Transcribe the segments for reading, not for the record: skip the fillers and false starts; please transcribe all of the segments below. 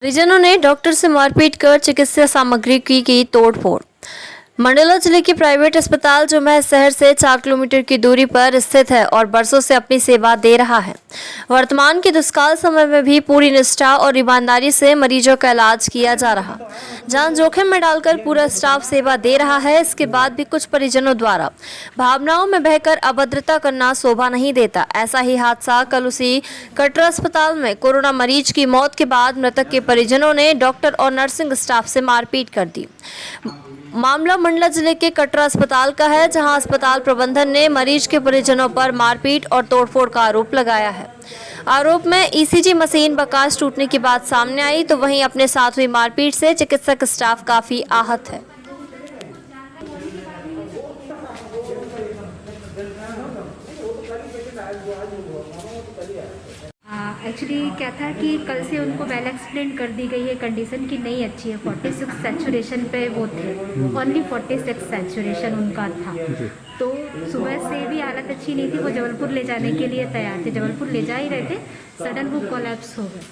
परिजनों ने डॉक्टर से मारपीट कर चिकित्सा सामग्री की तोड़फोड़। मंडला जिले के प्राइवेट अस्पताल जो महज शहर से 4 किलोमीटर की दूरी पर स्थित है और बरसों से अपनी सेवा दे रहा है। वर्तमान के दुष्काल समय में भी पूरी निष्ठा और ईमानदारी से मरीजों का इलाज किया जा रहा। जान जोखिम में डालकर पूरा स्टाफ सेवा दे रहा है। इसके बाद भी कुछ परिजनों द्वारा भावनाओं में बहकर अभद्रता करना शोभा नहीं देता। ऐसा ही हादसा कल उसी कटरा अस्पताल में कोरोना मरीज की मौत के बाद मृतक के परिजनों ने डॉक्टर और नर्सिंग स्टाफ से मारपीट कर दी। मामला मंडला जिले के कटरा अस्पताल का है, जहां अस्पताल प्रबंधन ने मरीज के परिजनों पर मारपीट और तोड़फोड़ का आरोप लगाया है। आरोप में ईसीजी मशीन बकास टूटने की बात सामने आई, तो वहीं अपने साथ हुई मारपीट से चिकित्सक स्टाफ काफी आहत है। एक्चुअली क्या था कि कल से उनको वेल एक्सप्लेन कर दी गई है कंडीशन की नहीं अच्छी है। 46 सैचुरेशन पे वो थे, ओनली 46 सैचुरेशन उनका था। तो सुबह से भी हालत अच्छी नहीं थी। वो जबलपुर ले जाने के लिए तैयार थे, जबलपुर ले जा ही रहे थे, सडन वो कोलैप्स हो गए,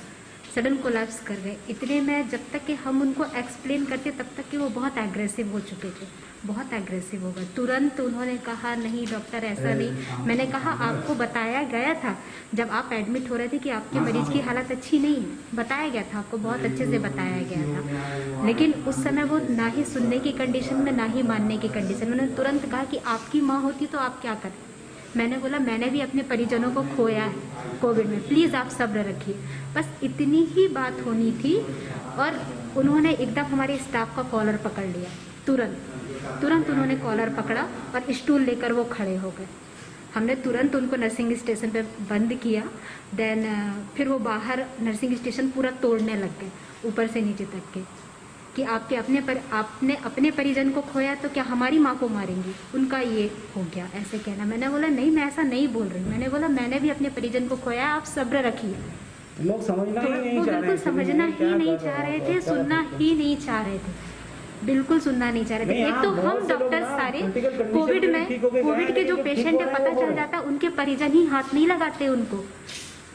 सडन कोलैप्स कर गए। इतने में जब तक कि हम उनको एक्सप्लेन करते तब तक कि वो बहुत एग्रेसिव हो चुके थे, बहुत एग्रेसिव हो गए। तुरंत उन्होंने कहा नहीं डॉक्टर ऐसा नहीं। मैंने कहा आपको बताया गया था जब आप एडमिट हो रहे थे कि आपके मरीज की हालत अच्छी नहीं है, बताया गया था आपको, बहुत अच्छे से बताया गया था। लेकिन उस समय वो ना ही सुनने की कंडीशन में ना ही मानने की कंडीशन में। उन्होंने तुरंत कहा कि आपकी माँ होती तो आप क्या करते। मैंने बोला मैंने भी अपने परिजनों को खोया है कोविड में, प्लीज़ आप सब्र रखिए। बस इतनी ही बात होनी थी। और उन्होंने एकदम हमारे स्टाफ का कॉलर पकड़ लिया, तुरंत उन्होंने कॉलर पकड़ा और स्टूल लेकर वो खड़े हो गए। हमने तुरंत उनको नर्सिंग स्टेशन पे बंद किया। देन फिर वो बाहर नर्सिंग स्टेशन पूरा तोड़ने लग गए ऊपर से नीचे तक के कि आपने अपने परिजन को खोया तो क्या हमारी माँ को मारेंगी, उनका ये हो गया ऐसे कहना। मैंने बोला नहीं मैं ऐसा नहीं बोल रही। मैंने बोला मैंने भी अपने परिजन को खोया, आप सब्र रखिए। लोग समझना ही नहीं चाह रहे थे, बिल्कुल समझना ही नहीं चाह रहे थे, सुनना ही नहीं चाह रहे थे, बिल्कुल सुनना नहीं चाह रहे थे। एक तो हम डॉक्टर सारे कोविड के जो पेशेंट है पता चल जाता है, उनके परिजन ही हाथ नहीं लगाते उनको।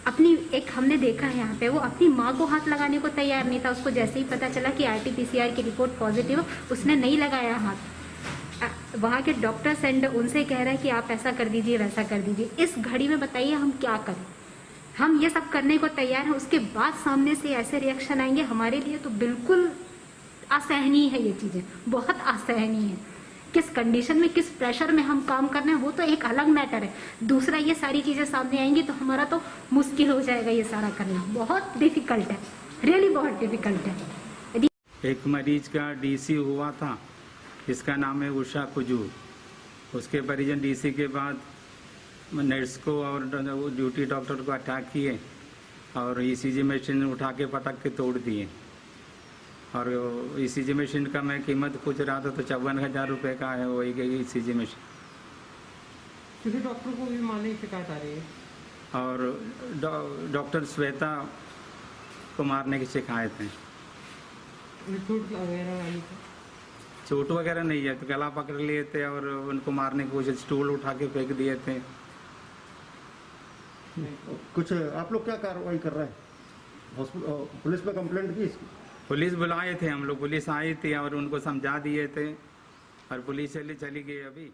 अपनी एक हमने देखा है यहाँ पे, वो अपनी माँ को हाथ लगाने को तैयार नहीं था। उसको जैसे ही पता चला कि RT-PCR की रिपोर्ट पॉजिटिव, उसने नहीं लगाया हाथ। वहाँ के डॉक्टर्स एंड उनसे कह रहे हैं कि आप ऐसा कर दीजिए वैसा कर दीजिए। इस घड़ी में बताइए हम क्या करें। हम ये सब करने को तैयार हैं, उसके बाद सामने से ऐसे रिएक्शन आएंगे हमारे लिए तो बिल्कुल असहनीय है। ये चीज़ें बहुत असहनीय है। किस कंडीशन में किस प्रेशर में हम काम कर रहे हैं वो तो एक अलग मैटर है। दूसरा ये सारी चीज़ें सामने आएंगी तो हमारा तो मुश्किल हो जाएगा ये सारा करना, बहुत डिफिकल्ट है, रियली बहुत डिफिकल्ट है। एक मरीज का DC हुआ था, इसका नाम है उषा कुजूर। उसके परिजन DC के बाद नर्स को और ड्यूटी डॉक्टर को अटैक किए और ECG मशीन उठा के पटक के तोड़ दिए। और ECG मशीन का मैं कीमत पूछ रहा था तो 54,000 रुपये का है वही गई ECG मशीन। किसी डॉक्टर को भी मारने की शिकायत आ रही है और डॉक्टर श्वेता को मारने की शिकायत है। चोट वगैरह नहीं है, तो गला पकड़ लिए थे और उनको मारने की कोशिश, स्टूल उठा के फेंक दिए थे। कुछ आप लोग क्या कार्रवाई कर रहे हैं? हॉस्पिटल पुलिस में कंप्लेंट की इसकी? पुलिस बुलाए थे हम लोग, पुलिस आई थी और उनको समझा दिए थे और पुलिस चली गई अभी।